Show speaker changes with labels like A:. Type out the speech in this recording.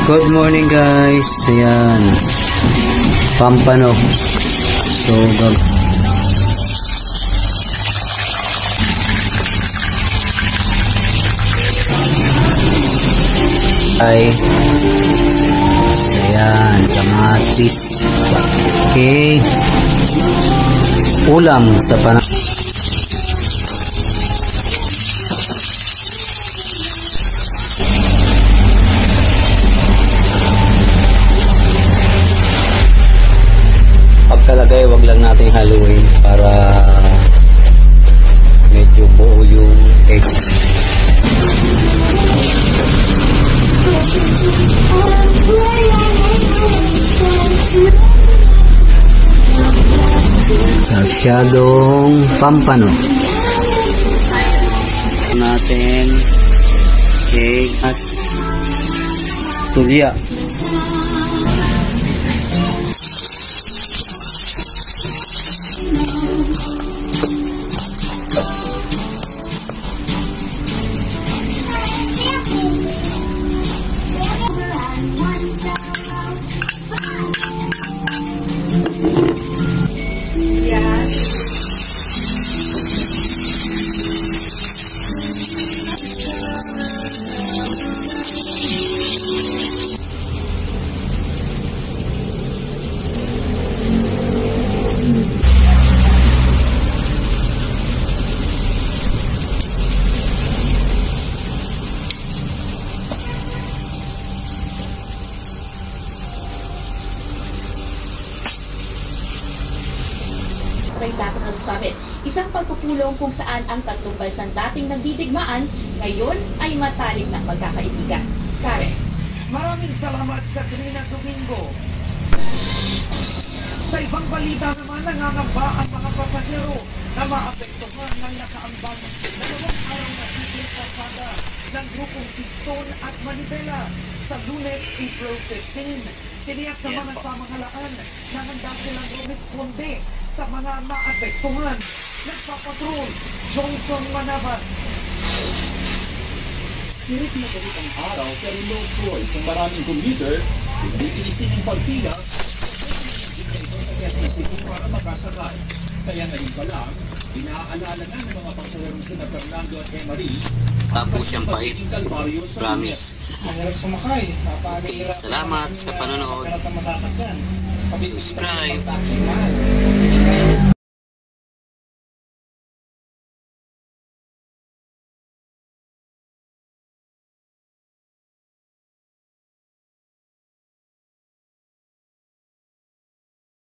A: Good morning guys. Ayan. Pampano. So, ayan, kamatis. Okay. Ulam sa panahon. Pagkalagay, wag lang natin haluin para medyo buo yung egg. Masyadong pampano. Natin egg at tulya.
B: Trilateral Summit, isang pagpupulong kung saan ang tatlong bansang dating nagdidigmaan ngayon ay matalik ng magkakaibigan. Karen.
C: Maraming salamat, Katrina Domingo. Sa ibang balita naman, nangangamba ang mga pasahero na maapektuhan ng nakaambang dalawang araw na tigil pasada ng grupong Piston at Manibela sa Lunes, April 15. Tiniyak naman ang pamahalaan na handa silang rumisponde sa mga maapektuhan. Nagpapatrol, Johnson Manabat.
D: Pilit na galit ang araw pero no choice ang maraming commuter hindi tinisin yung pagpila ito sa Quezon City para makasakay. Kaya ngayon pa lang, inaalala na ng mga pasaherong sina Fernando at Emery
A: Tapos yung pait. Promise.
E: Mahirap sumakay.
A: Okay, salamat sa panonood.
E: Subscribe.
A: Subscribe.